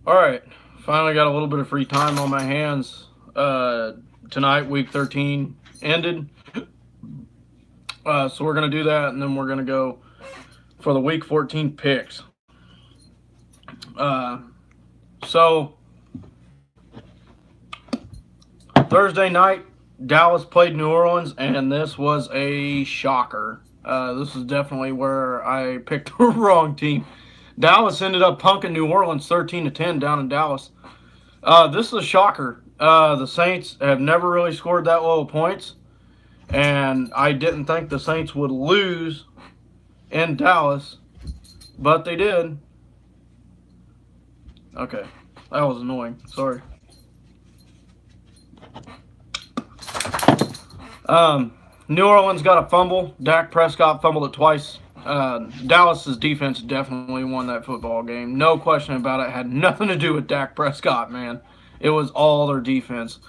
All right, finally got a little bit of free time on my hands. Tonight, week 13 ended. So we're going to do that, and then we're going to go for the week 14 picks. Uh, so, Thursday night, Dallas played New Orleans, and this was a shocker. This is definitely where I picked the wrong team. Dallas ended up punking New Orleans 13-10 down in Dallas. This is a shocker. The Saints have never really scored that low of points, and I didn't think the Saints would lose in Dallas, but they did. Okay, that was annoying. Sorry. New Orleans got a fumble. Dak Prescott fumbled it twice. Dallas's defense definitely won that football game. No question about it. Had nothing to do with Dak Prescott, man. It was all their defense.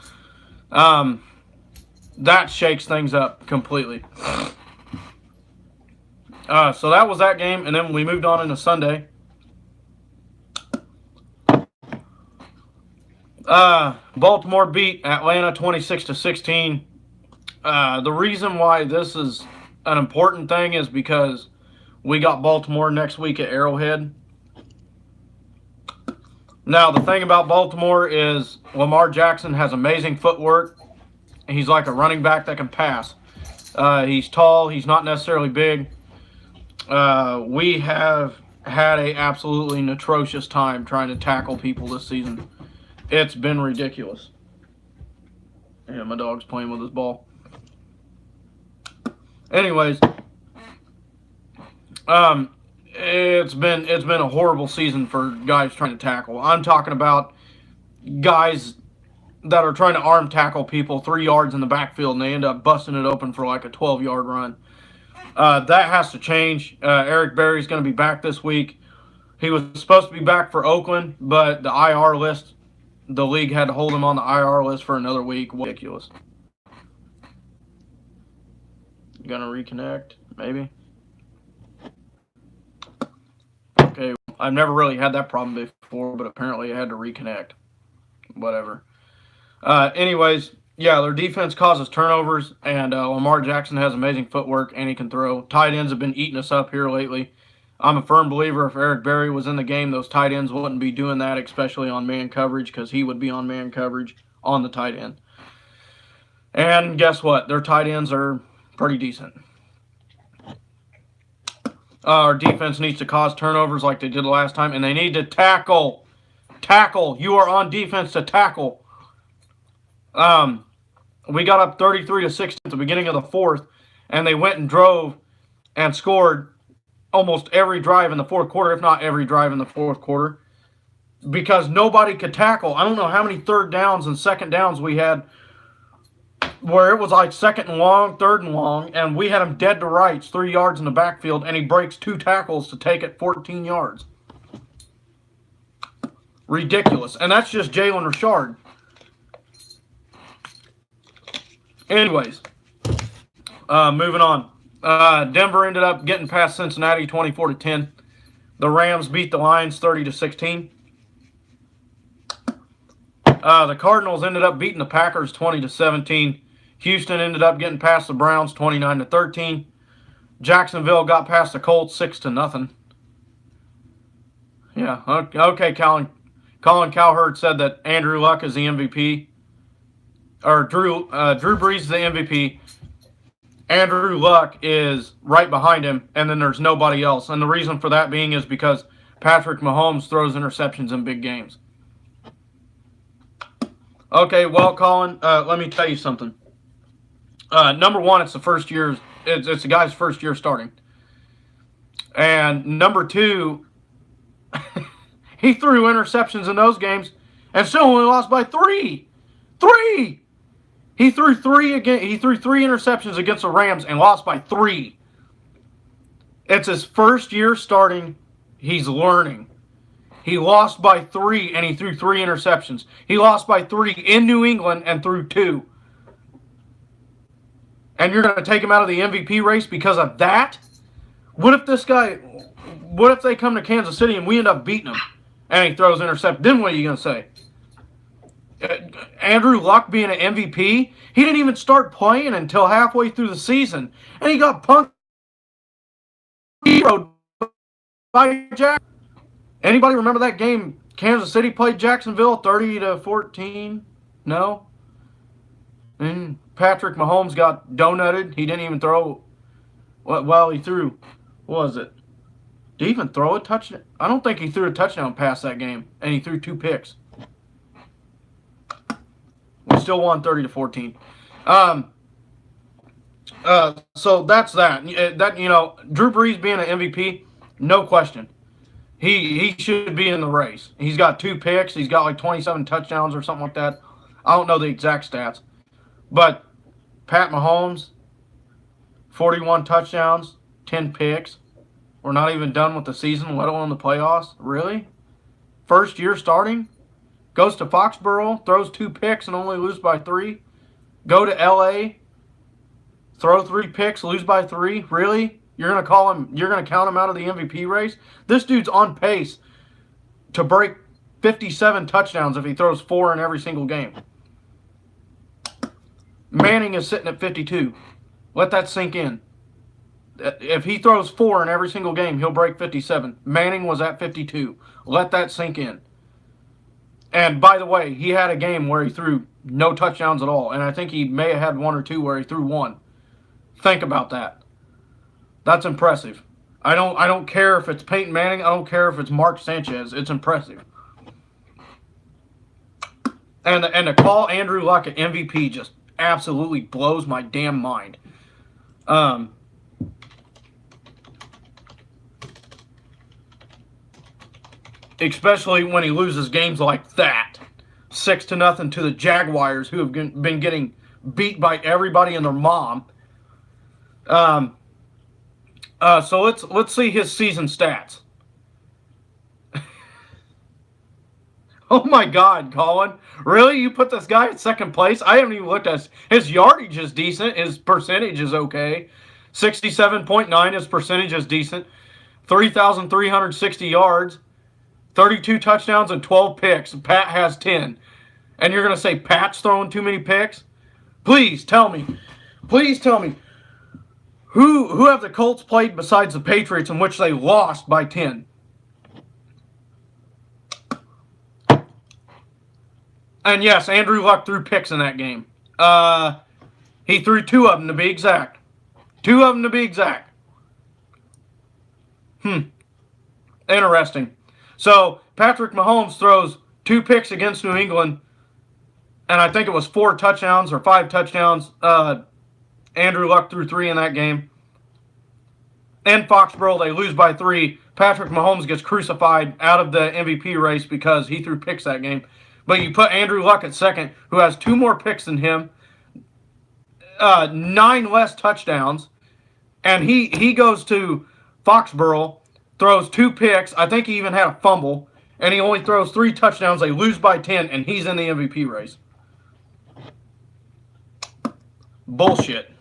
That shakes things up completely. So that was that game, and then we moved on into Sunday. Baltimore beat Atlanta 26-16. The reason why this is an important thing is because we got Baltimore next week at Arrowhead. Now, the thing about Baltimore is Lamar Jackson has amazing footwork. He's like a running back that can pass. He's tall. He's not necessarily big. We have had an absolutely atrocious time trying to tackle people this season. It's been ridiculous. Yeah, my dog's playing with his ball. Anyways, it's been a horrible season for guys trying to tackle. I'm talking about guys that are trying to arm tackle people 3 yards in the backfield, and they end up busting it open for like a 12-yard run. That has to change. Eric Berry's going to be back this week. He was supposed to be back for Oakland, but the IR list, the league had to hold him on the IR list for another week. Ridiculous. Gonna reconnect, maybe. Okay, I've never really had that problem before, but apparently I had to reconnect. Whatever. Anyways, yeah, their defense causes turnovers, and Lamar Jackson has amazing footwork, and he can throw. Tight ends have been eating us up here lately. I'm a firm believer if Eric Berry was in the game, those tight ends wouldn't be doing that, especially on man coverage, because he would be on man coverage on the tight end. And guess what? Their tight ends are pretty decent. Our defense needs to cause turnovers like they did last time, and they need to tackle. Tackle. You are on defense to tackle. We got up 33-16 at the beginning of the fourth, and they went and drove and scored almost every drive in the fourth quarter, if not every drive in the fourth quarter, because nobody could tackle. I don't know how many third downs and second downs we had where it was like second and long, third and long, and we had him dead to rights, 3 yards in the backfield, and he breaks 2 tackles to take it 14 yards. Ridiculous. And that's just Jalen Richard. Anyways, moving on. Denver ended up getting past Cincinnati 24-10. The Rams beat the Lions 30-16. The Cardinals ended up beating the Packers 20-17. Houston ended up getting past the Browns 29-13. Jacksonville got past the Colts 6-0. Yeah, okay, Colin Cowherd said that Andrew Luck is the MVP. Or Drew Brees is the MVP. Andrew Luck is right behind him, and then there's nobody else. And the reason for that being is because Patrick Mahomes throws interceptions in big games. Okay, well, Colin, let me tell you something. Number one, it's the first year. It's the guy's first year starting. And number two, he threw interceptions in those games and still only lost by 3. 3! He threw 3 again. He threw 3 interceptions against the Rams and lost by 3. It's his first year starting. He's learning. He lost by 3 and he threw 3 interceptions. He lost by 3 in New England and threw 2. And you're going to take him out of the MVP race because of that? What if they come to Kansas City and we end up beating them? and he throws intercept. Then what are you going to say? Andrew Luck being an MVP, he didn't even start playing until halfway through the season, and he got punked by Jack. Anybody remember that game? Kansas City played Jacksonville 30-14. No. And Patrick Mahomes got donutted. He didn't even throw. Well, he threw. What was it? Did he even throw a touchdown? I don't think he threw a touchdown pass that game, and he threw 2 picks. We still won 30-14. So that's that. Drew Brees being an MVP, no question. He should be in the race. He's got 2 picks. He's got like 27 touchdowns or something like that. I don't know the exact stats. But Pat Mahomes, 41 touchdowns, 10 picks. We're not even done with the season, let alone the playoffs. Really? First year starting? Goes to Foxborough, throws 2 picks and only lose by 3. Go to LA, throw 3 picks, lose by 3. Really? You're gonna count him out of the MVP race? This dude's on pace to break 57 touchdowns if he throws 4 in every single game. Manning is sitting at 52. Let that sink in. If he throws 4 in every single game, he'll break 57. Manning was at 52. Let that sink in. And by the way, he had a game where he threw no touchdowns at all. And I think he may have had 1 or 2 where he threw 1. Think about that. That's impressive. I don't care if it's Peyton Manning. I don't care if it's Mark Sanchez. It's impressive. And to call Andrew Luck an MVP just absolutely blows my damn mind. Especially when he loses games like that. 6-0 to the Jaguars, who have been getting beat by everybody and their mom. So let's see his season stats. Oh my God, Colin. Really? You put this guy at second place? I haven't even looked at his yardage is decent. His percentage is okay. 67.9, his percentage is decent. 3,360 yards. 32 touchdowns and 12 picks. Pat has 10. And you're going to say Pat's throwing too many picks? Please tell me. Please tell me. Who have the Colts played besides the Patriots in which they lost by 10? And yes, Andrew Luck threw picks in that game. He threw 2 of them to be exact. 2 of them to be exact. Interesting. So, Patrick Mahomes throws 2 picks against New England, and I think it was 4 touchdowns or 5 touchdowns. Andrew Luck threw 3 in that game. In Foxborough, they lose by 3. Patrick Mahomes gets crucified out of the MVP race because he threw picks that game. But you put Andrew Luck at second, who has 2 more picks than him, 9 less touchdowns, and he goes to Foxborough, throws 2 picks. I think he even had a fumble, and he only throws 3 touchdowns. They lose by 10, and he's in the MVP race. Bullshit.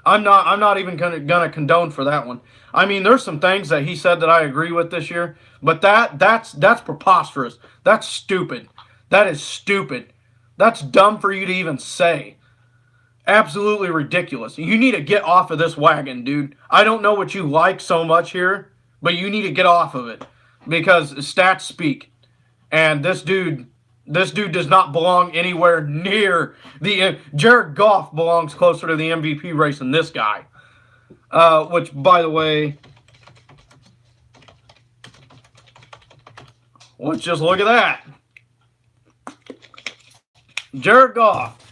I'm not even gonna condone for that one. I mean, there's some things that he said that I agree with this year, but that's preposterous. That's stupid. That is stupid. That's dumb for you to even say. Absolutely ridiculous. You need to get off of this wagon, dude. I don't know what you like so much here, but you need to get off of it because stats speak. And this dude does not belong anywhere near the Jared Goff belongs closer to the MVP race than this guy. Which, by the way, let's just look at that. Jared Goff.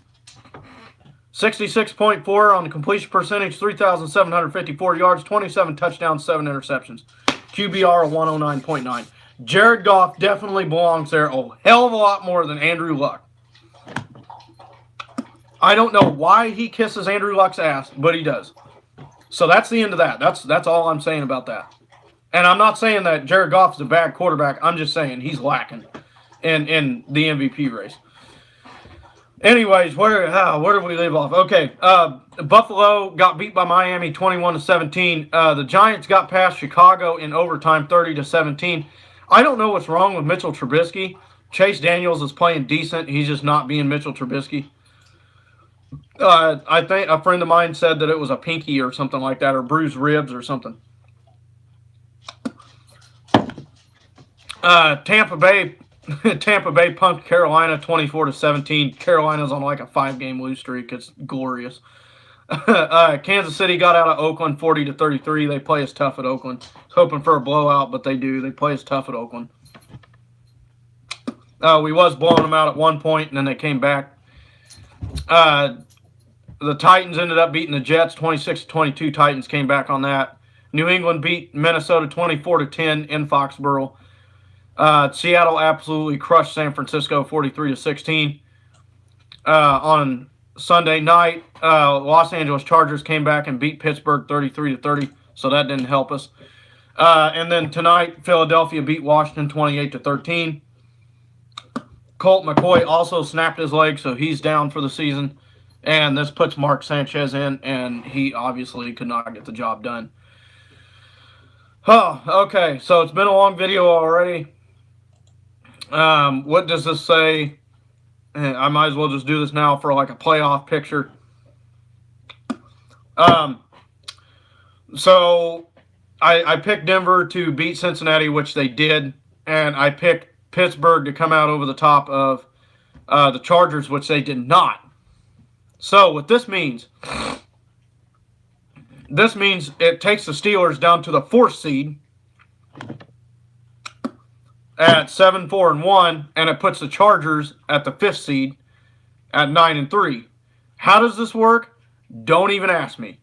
66.4 on the completion percentage, 3,754 yards, 27 touchdowns, 7 interceptions. QBR of 109.9. Jared Goff definitely belongs there a hell of a lot more than Andrew Luck. I don't know why he kisses Andrew Luck's ass, but he does. So that's the end of that. That's all I'm saying about that. And I'm not saying that Jared Goff is a bad quarterback. I'm just saying he's lacking in the MVP race. Anyways, where do we leave off? Okay, Buffalo got beat by Miami 21-17. The Giants got past Chicago in overtime 30-17. I don't know what's wrong with Mitchell Trubisky. Chase Daniels is playing decent. He's just not being Mitchell Trubisky. I think a friend of mine said that it was a pinky or something like that, or bruised ribs or something. Tampa Bay punked Carolina 24-17. Carolina's on like a 5-game lose streak. It's glorious. Kansas City got out of Oakland 40-33. They play as tough at Oakland. Hoping for a blowout, but they do. They play as tough at Oakland. We was blowing them out at one point, and then they came back. The Titans ended up beating the Jets 26-22. Titans came back on that. New England beat Minnesota 24-10 in Foxborough. Seattle absolutely crushed San Francisco 43-16. On Sunday night, Los Angeles Chargers came back and beat Pittsburgh 33-30, so that didn't help us. And then tonight, Philadelphia beat Washington 28-13. Colt McCoy also snapped his leg, so he's down for the season. And this puts Mark Sanchez in, and he obviously could not get the job done. Oh, okay, so it's been a long video already. What does this say? I might as well just do this now for like a playoff picture. So I picked Denver to beat Cincinnati, which they did, and I picked Pittsburgh to come out over the top of the Chargers, which they did not. So what this means it takes the Steelers down to the 4th seed at 7-4-1, and it puts the Chargers at the 5th seed at 9-3. How does this work? Don't even ask me.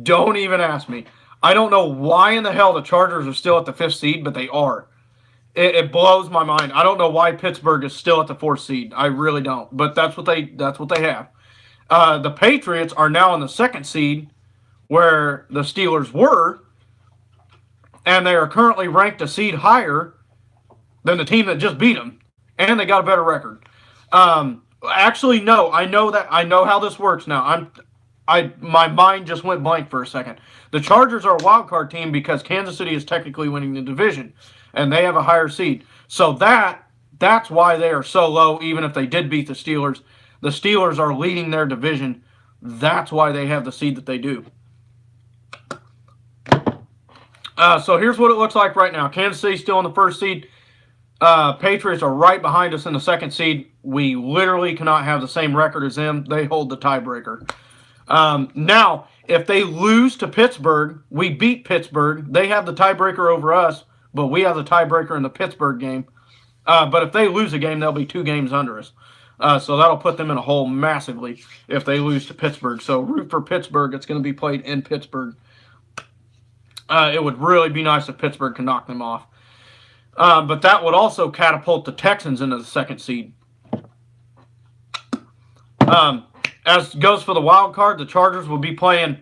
Don't even ask me. I don't know why in the hell the Chargers are still at the 5th seed, but they are. It blows my mind. I don't know why Pittsburgh is still at the 4th seed. I really don't. But that's what they have. The Patriots are now in the 2nd seed, where the Steelers were, and they are currently ranked a seed higher than the team that just beat them, and they got a better record. Actually, no, I know how this works now. My mind just went blank for a second. The Chargers are a wild card team because Kansas City is technically winning the division, and they have a higher seed. So that's why they are so low, even if they did beat the Steelers. The Steelers are leading their division. That's why they have the seed that they do. So here's what it looks like right now. Kansas City still in the 1st seed. Patriots are right behind us in the 2nd seed. We literally cannot have the same record as them. They hold the tiebreaker. Now, if they lose to Pittsburgh, we beat Pittsburgh. They have the tiebreaker over us, but we have the tiebreaker in the Pittsburgh game. But if they lose a game, they'll be 2 games under us. So that'll put them in a hole massively if they lose to Pittsburgh. So root for Pittsburgh. It's going to be played in Pittsburgh. It would really be nice if Pittsburgh can knock them off. But that would also catapult the Texans into the 2nd seed. As goes for the wild card, the Chargers will be playing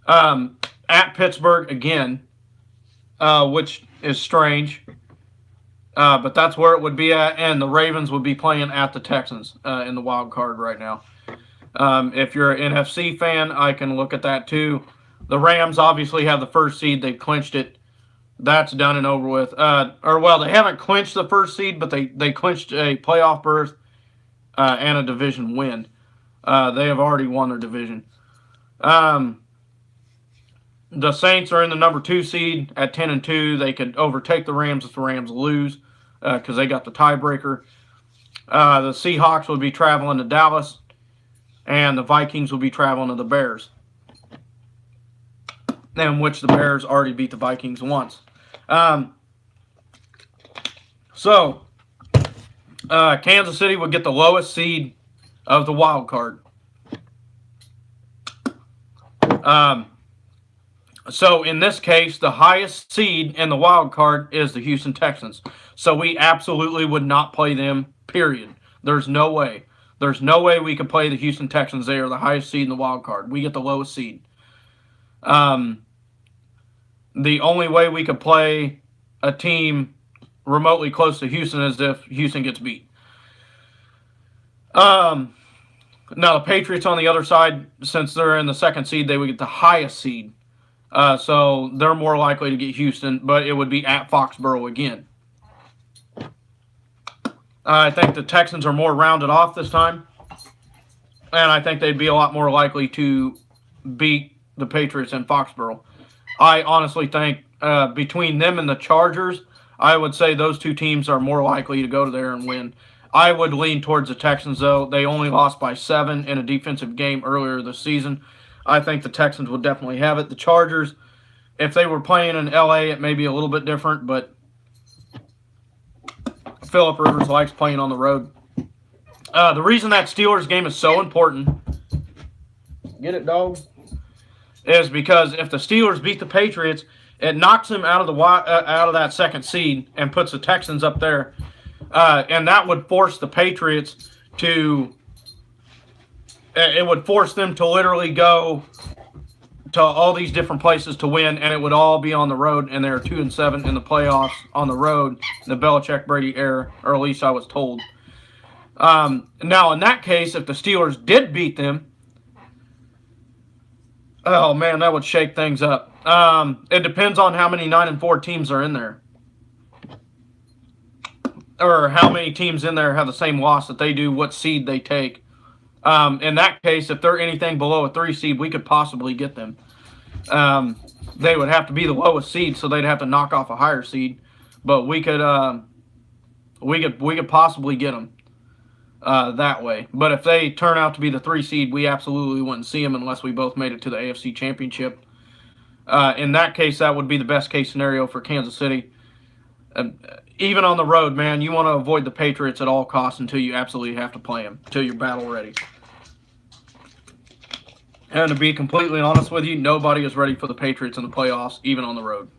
at Pittsburgh again, which is strange. But that's where it would be at, and the Ravens would be playing at the Texans in the wild card right now. If you're an NFC fan, I can look at that too. The Rams obviously have the 1st seed. They've clinched it. That's done and over with. They haven't clinched the 1st seed, but they clinched a playoff berth and a division win. They have already won their division. The Saints are in the number 2 seed at 10-2. They could overtake the Rams if the Rams lose because they got the tiebreaker. The Seahawks will be traveling to Dallas, and the Vikings will be traveling to the Bears, in which the Bears already beat the Vikings once. Kansas City would get the lowest seed of the wild card. So in this case, the highest seed in the wild card is the Houston Texans. So we absolutely would not play them, period. There's no way. There's no way we could play the Houston Texans. They are the highest seed in the wild card. We get the lowest seed. The only way we could play a team remotely close to Houston is if Houston gets beat. Now, the Patriots on the other side, since they're in the 2nd seed, they would get the highest seed So they're more likely to get Houston, but it would be at Foxborough again. I think the Texans are more rounded off this time, and I think they'd be a lot more likely to beat the Patriots in Foxborough. I honestly think between them and the Chargers, I would say those two teams are more likely to go to there and win. I would lean towards the Texans, though. They only lost by 7 in a defensive game earlier this season. I think the Texans would definitely have it. The Chargers, if they were playing in L.A., it may be a little bit different, but Phillip Rivers likes playing on the road. The reason that Steelers game is so important, get it, dog, is because if the Steelers beat the Patriots, it knocks them out of that second seed and puts the Texans up there, and that would force the Patriots to. It would force them to literally go to all these different places to win, and it would all be on the road. And they're 2-7 in the playoffs on the road, the Belichick-Brady era, or at least I was told. Now, in that case, if the Steelers did beat them, oh man, that would shake things up. It depends on how many 9-4 teams are in there, or how many teams in there have the same loss that they do, what seed they take. In that case, if they're anything below a 3 seed, we could possibly get them. They would have to be the lowest seed, so they'd have to knock off a higher seed. But we could possibly get them that way. But if they turn out to be the 3 seed, we absolutely wouldn't see them unless we both made it to the AFC Championship. In that case, that would be the best case scenario for Kansas City. Even on the road, man, you want to avoid the Patriots at all costs until you absolutely have to play them, until you're battle ready. And to be completely honest with you, nobody is ready for the Patriots in the playoffs, even on the road.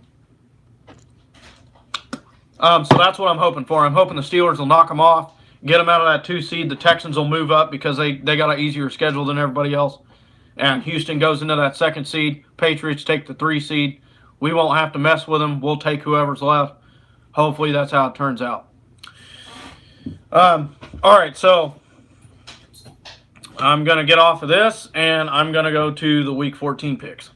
So that's what I'm hoping for. I'm hoping the Steelers will knock them off, get them out of that 2 seed. The Texans will move up because they got an easier schedule than everybody else. And Houston goes into that 2nd seed. Patriots take the 3 seed. We won't have to mess with them. We'll take whoever's left. Hopefully that's how it turns out. All right, so I'm going to get off of this, and I'm going to go to the Week 14 picks.